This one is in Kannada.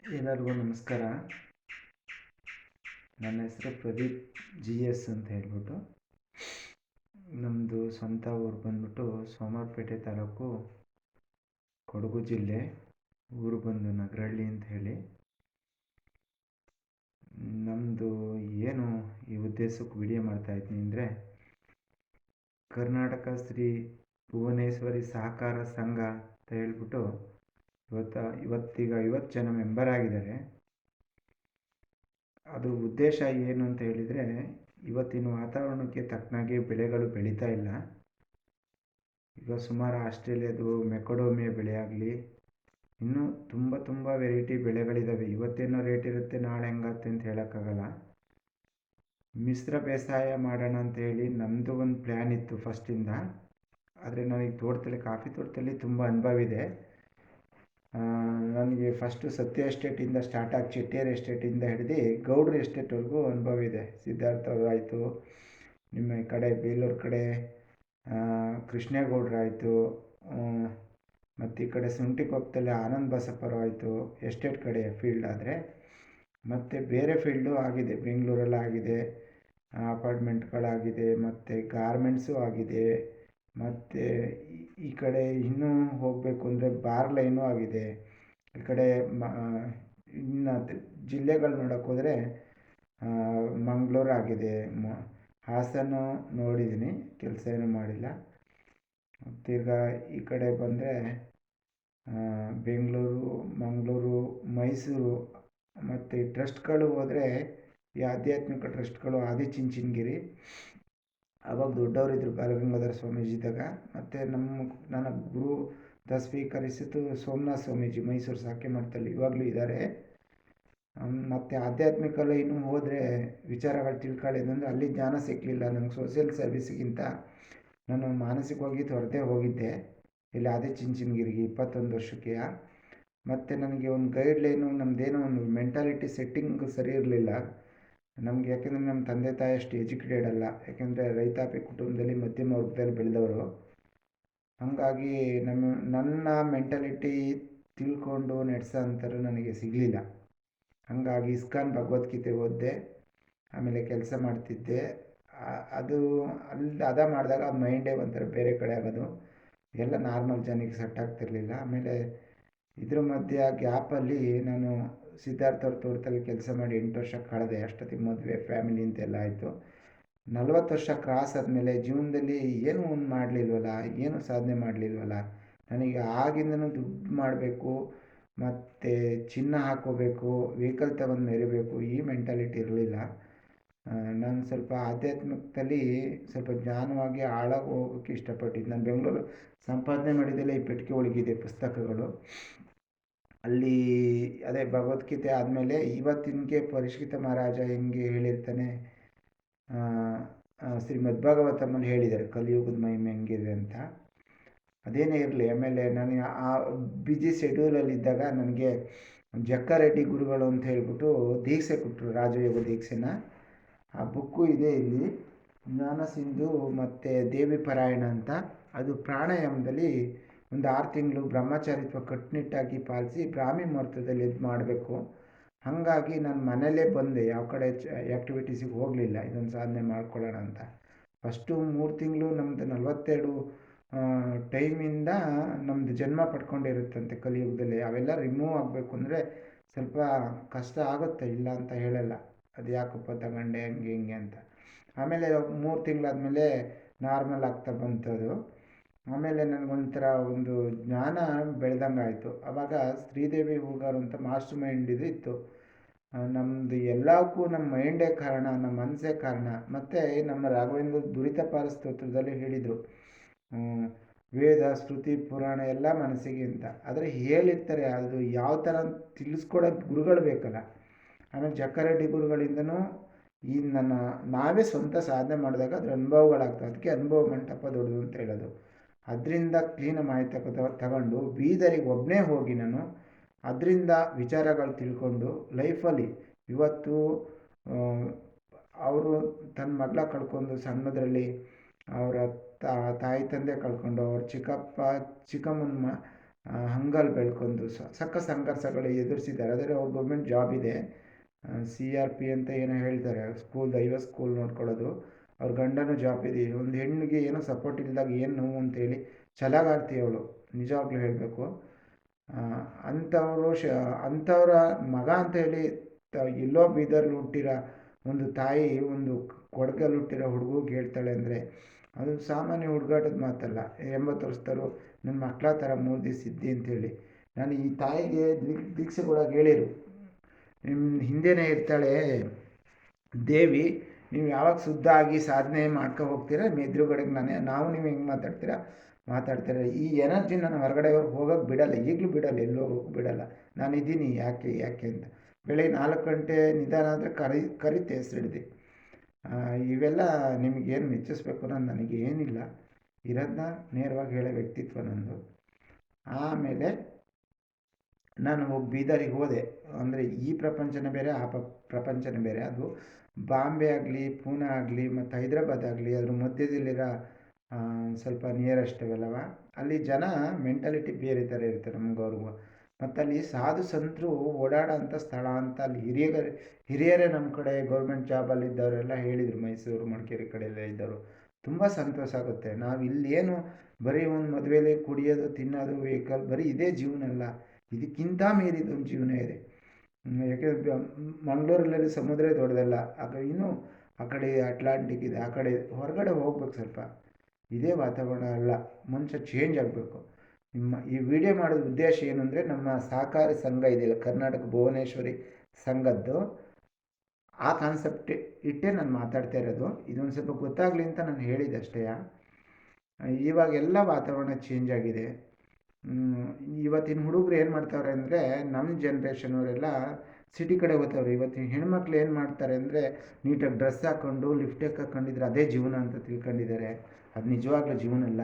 ಎಲ್ಲರಿಗೂ ನಮಸ್ಕಾರ. ನನ್ನ ಹೆಸರು ಪ್ರದೀಪ್ GS ಅಂತ ಹೇಳ್ಬಿಟ್ಟು. ನಮ್ಮದು ಸ್ವಂತ ಊರು ಬಂದ್ಬಿಟ್ಟು ಸೋಮವಾರಪೇಟೆ ತಾಲೂಕು, ಕೊಡಗು ಜಿಲ್ಲೆ. ಊರು ಬಂದು ನಗರಹಳ್ಳಿ ಅಂತ ಹೇಳಿ. ನಮ್ಮದು ಏನು ಈ ಉದ್ದೇಶಕ್ಕೆ ವಿಡಿಯೋ ಮಾಡ್ತಾಯಿದ್ದೀನಿ ಅಂದರೆ, ಕರ್ನಾಟಕ ಶ್ರೀ ಭುವನೇಶ್ವರಿ ಸಹಕಾರ ಸಂಘ ಅಂತ ಹೇಳ್ಬಿಟ್ಟು ಇವತ್ತೀಗ 50 ಜನ ಮೆಂಬರ್ ಆಗಿದ್ದಾರೆ. ಅದು ಉದ್ದೇಶ ಏನು ಅಂತ ಹೇಳಿದರೆ, ಇವತ್ತಿನ ವಾತಾವರಣಕ್ಕೆ ತಕ್ಕನಾಗಿ ಬೆಳೆಗಳು ಬೆಳೀತಾ ಇಲ್ಲ. ಈಗ ಸುಮಾರು ಆಸ್ಟ್ರೇಲಿಯಾದು ಮೆಕೊಡೋಮಿಯಾ ಬೆಳೆ ಆಗಲಿ, ಇನ್ನೂ ತುಂಬ ವೆರೈಟಿ ಬೆಳೆಗಳಿದ್ದಾವೆ. ಇವತ್ತೇನೋ ರೇಟ್ ಇರುತ್ತೆ, ನಾಳೆ ಹೆಂಗತ್ತೆ ಅಂತ ಹೇಳೋಕ್ಕಾಗಲ್ಲ. ಮಿಶ್ರ ಬೇಸಾಯ ಮಾಡೋಣ ಅಂತ ಹೇಳಿ ನಮ್ಮದು ಒಂದು ಪ್ಲ್ಯಾನ್ ಇತ್ತು ಫಸ್ಟಿಂದ. ಆದರೆ ನನಗೆ ಕಾಫಿ ತೋಟದಲ್ಲಿ ತುಂಬ ಅನುಭವ ಇದೆ. ನನಗೆ ಫಸ್ಟು ಸತ್ಯ ಎಸ್ಟೇಟಿಂದ ಸ್ಟಾರ್ಟ್ ಆಗಿ ಚೆಟ್ಟಿಯರ್ ಎಸ್ಟೇಟಿಂದ ಹಿಡಿದು ಗೌಡ್ರ ಎಸ್ಟೇಟ್ವರೆಗೂ ಅನುಭವ ಇದೆ. ಸಿದ್ಧಾರ್ಥ ಅವರು ಆಯಿತು, ನಿಮ್ಮ ಈ ಕಡೆ ಬೇಲೂರು ಕಡೆ ಕೃಷ್ಣೇಗೌಡರಾಯಿತು, ಮತ್ತು ಈ ಕಡೆ ಸುಂಟಿಕೊಪ್ಪದಲ್ಲಿ ಆನಂದ್ ಬಸಪ್ಪರು ಆಯಿತು ಎಸ್ಟೇಟ್ ಕಡೆ ಫೀಲ್ಡ್. ಆದರೆ ಮತ್ತು ಬೇರೆ ಫೀಲ್ಡು ಆಗಿದೆ, ಬೆಂಗಳೂರಲ್ಲಾಗಿದೆ, ಅಪಾರ್ಟ್ಮೆಂಟ್ಗಳಾಗಿದೆ, ಮತ್ತು ಗಾರ್ಮೆಂಟ್ಸು ಆಗಿದೆ, ಮತ್ತು ಈ ಕಡೆ ಇನ್ನೂ ಹೋಗಬೇಕು ಅಂದರೆ ಬಾರ್ ಲೈನು ಆಗಿದೆ. ಈ ಕಡೆ ಇನ್ನು ಜಿಲ್ಲೆಗಳು ನೋಡೋಕ್ಕೆ ಹೋದರೆ ಮಂಗಳೂರು ಆಗಿದೆ, ಹಾಸನ ನೋಡಿದ್ದೀನಿ, ಕೆಲಸ ಏನೂ ಮಾಡಿಲ್ಲ. ತಿರ್ಗಾ ಈ ಕಡೆ ಬಂದರೆ ಬೆಂಗಳೂರು, ಮಂಗಳೂರು, ಮೈಸೂರು, ಮತ್ತು ಟ್ರಸ್ಟ್ಗಳು ಹೋದರೆ ಈ ಆಧ್ಯಾತ್ಮಿಕ ಟ್ರಸ್ಟ್ಗಳು ಆದಿಚುಂಚನಗಿರಿ, ಆವಾಗ ದೊಡ್ಡವರಿದ್ದರು ಬಾಲಗಂಗಾಧರ ಸ್ವಾಮೀಜಿ ಇದ್ದಾಗ. ಮತ್ತು ನನ್ನ ಗುರು ಸ್ವೀಕರಿಸಿದ್ದು ಸೋಮನಾಥ ಸ್ವಾಮೀಜಿ ಮೈಸೂರು ಸಾಕೆ ಮಠದಲ್ಲಿ, ಇವಾಗಲೂ ಇದ್ದಾರೆ. ಮತ್ತು ಆಧ್ಯಾತ್ಮಿಕ ಲೈನು ಹೋದರೆ ವಿಚಾರಗಳು ತಿಳ್ಕೊಳ್ಳೋದಂದರೆ ಅಲ್ಲಿ ಜ್ಞಾನ ಸಿಕ್ಕಲಿಲ್ಲ ನನಗೆ. ಸೋಷಿಯಲ್ ಸರ್ವಿಸ್ಗಿಂತ ನಾನು ಮಾನಸಿಕವಾಗಿ ತೊರೆದೇ ಹೋಗಿದ್ದೆ ಇಲ್ಲಿ ಆದಿಚುಂಚನಗಿರಿಗೆ 21 ವರ್ಷಕ್ಕೆ. ಮತ್ತು ನನಗೆ ಒಂದು ಗೈಡ್ಲೈನು, ನಮ್ಮದೇನೋ ಒಂದು ಮೆಂಟಾಲಿಟಿ ಸೆಟ್ಟಿಂಗ್ ಸರಿ ಇರಲಿಲ್ಲ ನಮಗೆ. ಯಾಕೆಂದರೆ ನಮ್ಮ ತಂದೆ ತಾಯಿ ಅಷ್ಟು ಎಜುಕೇಟೆಡ್ ಅಲ್ಲ, ಯಾಕೆಂದರೆ ರೈತಾಪಿ ಕುಟುಂಬದಲ್ಲಿ ಮಧ್ಯಮ ವರ್ಗದಲ್ಲಿ ಬೆಳೆದವರು. ಹಾಗಾಗಿ ನನ್ನ ಮೆಂಟಾಲಿಟಿ ತಿಳ್ಕೊಂಡು ನಡೆಸೋ ಅಂಥವ್ರು ನನಗೆ ಸಿಗಲಿಲ್ಲ. ಹಾಗಾಗಿ ಇಸ್ಕಾನ್ ಭಗವದ್ಗೀತೆ ಓದಿದೆ, ಆಮೇಲೆ ಕೆಲಸ ಮಾಡ್ತಿದ್ದೆ. ಅದು ಮಾಡಿದಾಗ ಮೈಂಡೇ ಒಂಥರ ಬೇರೆ ಕಡೆ ಆಗೋದು, ಎಲ್ಲ ನಾರ್ಮಲ್ ಜನಕ್ಕೆ ಸೆಟ್ ಆಗ್ತಿರ್ಲಿಲ್ಲ. ಆಮೇಲೆ ಇದ್ರ ಮಧ್ಯೆ ಗ್ಯಾಪಲ್ಲಿ ನಾನು ಸಿದ್ಧಾರ್ಥ ಅವ್ರ ತೋಟದಲ್ಲಿ ಕೆಲಸ ಮಾಡಿ 8 ವರ್ಷ ಕಳೆದೆ. ಅಷ್ಟೊತ್ತಿಗೆ ಮದುವೆ, ಫ್ಯಾಮಿಲಿ ಅಂತೆಲ್ಲ ಆಯಿತು. 40 ವರ್ಷ ಕ್ರಾಸ್ ಆದಮೇಲೆ ಜೀವನದಲ್ಲಿ ಏನೂ ಒಂದು ಮಾಡಲಿಲ್ವಲ್ಲ, ಏನೂ ಸಾಧನೆ ಮಾಡಲಿಲ್ವಲ್ಲ. ನನಗೆ ಆಗಿಂದನೂ ದುಡ್ಡು ಮಾಡಬೇಕು, ಮತ್ತು ಚಿನ್ನ ಹಾಕ್ಕೋಬೇಕು, ವೆಹಿಕಲ್ ತಗೊಂಡು ಮೆರಿಬೇಕು, ಈ ಮೆಂಟಾಲಿಟಿ ಇರಲಿಲ್ಲ. ನಾನು ಸ್ವಲ್ಪ ಆಧ್ಯಾತ್ಮಿಕದಲ್ಲಿ ಸ್ವಲ್ಪ ಜ್ಞಾನವಾಗಿ ಆಳಾಗಿ ಹೋಗೋಕ್ಕೆ ಇಷ್ಟಪಟ್ಟಿದ್ದು. ನಾನು ಬೆಂಗಳೂರು ಸಂಪಾದನೆ ಮಾಡಿದ್ದೆಲ್ಲ ಈ ಪೆಟ್ಟಿಗೆ ಒಳಗಿದೆ ಪುಸ್ತಕಗಳು. ಅಲ್ಲಿ ಅದೇ ಭಗವದ್ಗೀತೆ ಆದಮೇಲೆ ಇವತ್ತಿನಗೆ ಪರೀಕ್ಷಿತ ಮಹಾರಾಜ ಹೆಂಗೆ ಹೇಳಿರ್ತಾನೆ, ಶ್ರೀಮದ್ ಭಾಗವತಮಲ್ಲಿ ಹೇಳಿದ್ದಾರೆ ಕಲಿಯುಗದ ಮಹಿಮೆ ಹೆಂಗಿದೆ ಅಂತ. ಅದೇನೇ ಇರಲಿ, ಆಮೇಲೆ ನಾನು ಆ ಬಿಜಿ ಶೆಡ್ಯೂಲಲ್ಲಿದ್ದಾಗ ನನಗೆ ಜಕ್ಕಾರೆಡ್ಡಿ ಗುರುಗಳು ಅಂತ ಹೇಳ್ಬಿಟ್ಟು ದೀಕ್ಷೆ ಕೊಟ್ಟರು, ರಾಜಯೋಗ ದೀಕ್ಷೆನ. ಆ ಬುಕ್ಕು ಇದೆ ಇಲ್ಲಿ, ಜ್ಞಾನ ಸಿಂಧು ಮತ್ತು ದೇವಿ ಪರಾಯಣ ಅಂತ. ಅದು ಪ್ರಾಣಾಯಾಮದಲ್ಲಿ ಒಂದು 6 ತಿಂಗಳು ಬ್ರಹ್ಮಚಾರಿತ್ವ ಕಟ್ಟುನಿಟ್ಟಾಗಿ ಪಾಲಿಸಿ ಬ್ರಾಹ್ಮಿ ಮುಹೂರ್ತದಲ್ಲಿ ಇದು ಮಾಡಬೇಕು. ಹಾಗಾಗಿ ನಾನು ಮನೇಲೇ ಬಂದೆ, ಯಾವ ಕಡೆ ಆ್ಯಕ್ಟಿವಿಟೀಸಿಗೆ ಹೋಗಲಿಲ್ಲ, ಇದೊಂದು ಸಾಧನೆ ಮಾಡ್ಕೊಳ್ಳೋಣ ಅಂತ. ಫಸ್ಟು 3 ತಿಂಗಳು ನಮ್ಮದು 42 ಟೈಮಿಂದ ನಮ್ಮದು ಜನ್ಮ ಪಡ್ಕೊಂಡಿರುತ್ತಂತೆ ಕಲಿಯುಗದಲ್ಲಿ. ಅವೆಲ್ಲ ರಿಮೂವ್ ಆಗಬೇಕು ಅಂದರೆ ಸ್ವಲ್ಪ ಕಷ್ಟ ಆಗುತ್ತೆ, ಇಲ್ಲ ಅಂತ ಹೇಳಲ್ಲ. ಅದು ಯಾಕಪ್ಪ ತಗೊಂಡೆ ಹಿಂಗೆ ಅಂತ. ಆಮೇಲೆ 3 ತಿಂಗಳಾದಮೇಲೆ ನಾರ್ಮಲ್ ಆಗ್ತಾ ಬಂತದು. ಆಮೇಲೆ ನನಗೊಂಥರ ಒಂದು ಜ್ಞಾನ ಬೆಳೆದಂಗೆ ಆಯಿತು. ಆವಾಗ ಶ್ರೀದೇವಿ ಹೂಗಾರು ಅಂತ ಮಾಸ್ಟರ್ ಮೈಂಡ್ ಇದು ಇತ್ತು. ನಮ್ಮದು ಎಲ್ಲಕ್ಕೂ ನಮ್ಮ ಮೈಂಡೇ ಕಾರಣ, ನಮ್ಮ ಮನಸ್ಸೇ ಕಾರಣ. ಮತ್ತು ನಮ್ಮ ರಾಘವೇಂದ್ರ ದುರಿತ ಪಾರಸ್ತೋತ್ರದಲ್ಲಿ ಹೇಳಿದರು, ವೇದ ಶ್ರುತಿ ಪುರಾಣ ಎಲ್ಲ ಮನಸ್ಸಿಗೆ ಅಂತ. ಆದರೆ ಹೇಳಿರ್ತಾರೆ, ಅದು ಯಾವ ಥರ ತಿಳಿಸ್ಕೊಡೋಕ್ಕೆ ಗುರುಗಳು ಬೇಕಲ್ಲ. ಆಮೇಲೆ ಜಕ್ಕಾರೆಡ್ಡಿ ಗುರುಗಳಿಂದನೂ ಈ ನಾವೇ ಸ್ವಂತ ಸಾಧನೆ ಮಾಡಿದಾಗ ಅದ್ರ ಅನುಭವಗಳಾಗ್ತವೆ. ಅದಕ್ಕೆ ಅನುಭವ ಮಂಟಪ ದೊಡ್ಡದು ಅಂತ ಹೇಳೋದು. ಅದರಿಂದ ಕ್ಲೀನ ಮಾಹಿತಿ ತಗೊಂಡು ಬೀದರಿಗೆ ಒಬ್ಬನೇ ಹೋಗಿ ನಾನು ಅದರಿಂದ ವಿಚಾರಗಳು ತಿಳ್ಕೊಂಡು ಲೈಫಲ್ಲಿ ಇವತ್ತು ಅವರು ತನ್ನ ಮಗಳ ಕಳ್ಕೊಂಡು ಸಣ್ಣದರಲ್ಲಿ ಅವರ ತಾಯಿ ತಂದೆ ಕಳ್ಕೊಂಡು, ಅವ್ರ ಚಿಕ್ಕಮ್ಮನ ಹಂಗಲ್ಲಿ ಬೆಳ್ಕೊಂಡು ಸಕ್ಕ ಸಂಘರ್ಷಗಳು ಎದುರಿಸಿದ್ದಾರೆ. ಆದರೆ ಅವ್ರು ಗೌರ್ಮೆಂಟ್ ಜಾಬ್ ಇದೆ, CRP ಅಂತ ಏನೋ ಹೇಳ್ತಾರೆ, ದೈವ ಸ್ಕೂಲ್ ನೋಡ್ಕೊಳ್ಳೋದು. ಅವ್ರ ಗಂಡನೂ ಜಾಬ್ ಇದೆ. ಒಂದು ಹೆಣ್ಣಿಗೆ ಏನೋ ಸಪೋರ್ಟ್ ಇಲ್ದಾಗ ಏನು ನೋವು ಅಂತೇಳಿ ಛಲಗಾರ್ತಿ ಅವಳು, ನಿಜವಾಗ್ಲೂ ಹೇಳಬೇಕು. ಅಂಥವರು ಅಂಥವ್ರ ಮಗ ಅಂತ ಹೇಳಿ ಎಲ್ಲೋ ಬೀದರ್ಲಿ ಹುಟ್ಟಿರೋ ಒಂದು ತಾಯಿ ಒಂದು ಕೊಡಗಲ್ಲಿ ಹುಟ್ಟಿರೋ ಹುಡುಗಿಗೆ ಹೇಳ್ತಾಳೆ ಅಂದರೆ ಅದು ಸಾಮಾನ್ಯ ಹುಡುಗಾಟದ ಮಾತಲ್ಲ. 80 ವರ್ಷದವರು ನನ್ನ ಮಕ್ಕಳ ಥರ 3 ದಿವಸ ಇದ್ದಿ ಅಂತೇಳಿ. ನಾನು ಈ ತಾಯಿಗೆ ದೀಕ್ಷೆಗೊಳಗೆ ಹೇಳಿರು, ನಿಮ್ಮ ಹಿಂದೆನೇ ಇರ್ತಾಳೆ ದೇವಿ, ನೀವು ಯಾವಾಗ ಶುದ್ಧ ಆಗಿ ಸಾಧನೆ ಮಾಡ್ಕೊ ಹೋಗ್ತೀರಾ, ನಿಮ್ಮ ಎದುರುಗಡೆಗೆ ನಾವು ನೀವು ಹೆಂಗೆ ಮಾತಾಡ್ತೀರ, ಈ ಎನರ್ಜಿ ನಾನು ಹೊರಗಡೆ ಹೋಗೋಕ್ಕೆ ಬಿಡಲ್ಲ, ಈಗಲೂ ಬಿಡಲ್ಲ, ಎಲ್ಲೂ ಹೋಗೋಕ್ಕೆ ಬಿಡಲ್ಲ. ನಾನಿದ್ದೀನಿ, ಯಾಕೆ ಅಂತ. ಬೆಳಗ್ಗೆ 4 ಗಂಟೆ ನಿಧಾನ ಆದರೆ ಕರಿತೆ ಹೆಸರಿಡ್ದು. ಇವೆಲ್ಲ ನಿಮಗೇನು ಮೆಚ್ಚಿಸ್ಬೇಕು ಅನ್ನೋದು ನನಗೇನಿಲ್ಲ, ಇರೋದನ್ನ ನೇರವಾಗಿ ಹೇಳೋ ವ್ಯಕ್ತಿತ್ವ ನಂದು. ಆಮೇಲೆ ನಾನು ಹೋಗಿ ಬೀದರಿಗೆ ಹೋದೆ. ಅಂದರೆ ಈ ಪ್ರಪಂಚನೇ ಬೇರೆ, ಆ ಪ್ರಪಂಚನೇ ಬೇರೆ. ಅದು ಬಾಂಬೆ ಆಗಲಿ, ಪೂನಾ ಆಗಲಿ, ಮತ್ತು ಹೈದ್ರಾಬಾದ್ ಆಗಲಿ, ಅದ್ರ ಮಧ್ಯದಲ್ಲಿರೋ ಸ್ವಲ್ಪ ನಿಯರೆಸ್ಟ್ ಅವೆಲ್ಲವ, ಅಲ್ಲಿ ಜನ ಮೆಂಟಾಲಿಟಿ ಬೇರೆ ಥರ ಇರ್ತಾರೆ ನಮಗವ್ರಿಗೂ. ಮತ್ತು ಅಲ್ಲಿ ಸಾಧು ಸಂತರು ಓಡಾಡೋ ಅಂಥ ಸ್ಥಳ ಅಂತ. ಅಲ್ಲಿ ಹಿರಿಯರೇ ನಮ್ಮ ಕಡೆ ಗೌರ್ಮೆಂಟ್ ಜಾಬಲ್ಲಿದ್ದವರೆಲ್ಲ ಹೇಳಿದರು, ಮೈಸೂರು ಮಡಿಕೇರಿ ಕಡೆಯೆಲ್ಲ ಇದ್ದವರು. ತುಂಬ ಸಂತೋಷ ಆಗುತ್ತೆ. ನಾವು ಇಲ್ಲೇನು ಬರೀ ಒಂದು ಮದುವೆಯಲ್ಲಿ ಕುಡಿಯೋದು, ತಿನ್ನೋದು, ವೆಹಿಕಲ್, ಬರೀ ಇದೇ ಜೀವನ ಅಲ್ಲ, ಇದಕ್ಕಿಂತ ಮೀರಿದೊಂದು ಜೀವನ ಇದೆ. ಯಾಕೆಂದರೆ ಮಂಗಳೂರಲ್ಲಿ ಸಮುದ್ರ ದೊಡ್ಡದಲ್ಲ, ಇನ್ನೂ ಆ ಕಡೆ ಅಟ್ಲಾಂಟಿಕ್ ಇದೆ, ಆ ಕಡೆ ಹೊರಗಡೆ ಹೋಗ್ಬೇಕು ಸ್ವಲ್ಪ. ಇದೇ ವಾತಾವರಣ ಅಲ್ಲ, ಮನುಷ್ಯ ಚೇಂಜ್ ಆಗಬೇಕು. ಈ ವಿಡಿಯೋ ಮಾಡೋದು ಉದ್ದೇಶ ಏನು ಅಂದರೆ, ನಮ್ಮ ಸಹಕಾರಿ ಸಂಘ ಇದೆಯಲ್ಲ, ಕರ್ನಾಟಕ ಭುವನೇಶ್ವರಿ ಸಂಘದ್ದು, ಆ ಕಾನ್ಸೆಪ್ಟ್ ಇಟ್ಟೇ ನಾನು ಮಾತಾಡ್ತಾ ಇರೋದು. ಇದೊಂದು ಸ್ವಲ್ಪ ಗೊತ್ತಾಗಲಿ ಅಂತ ನಾನು ಹೇಳಿದೆ ಅಷ್ಟೇ. ಇವಾಗೆಲ್ಲ ವಾತಾವರಣ ಚೇಂಜ್ ಆಗಿದೆ. ಇವತ್ತಿನ ಹುಡುಗರು ಏನು ಮಾಡ್ತಾವ್ರೆ ಅಂದರೆ, ನಮ್ಮ ಜನ್ರೇಷನವರೆಲ್ಲ ಸಿಟಿ ಕಡೆ ಹೋಗ್ತಾವ್ರೆ. ಇವತ್ತಿನ ಹೆಣ್ಮಕ್ಳು ಏನು ಮಾಡ್ತಾರೆ ಅಂದರೆ, ನೀಟಾಗಿ ಡ್ರೆಸ್ ಹಾಕ್ಕೊಂಡು ಲಿಫ್ಟೆಕ್ ಹಾಕ್ಕೊಂಡಿದ್ರೆ ಅದೇ ಜೀವನ ಅಂತ ತಿಳ್ಕೊಂಡಿದ್ದಾರೆ. ಅದು ನಿಜವಾಗ್ಲೂ ಜೀವನ ಅಲ್ಲ.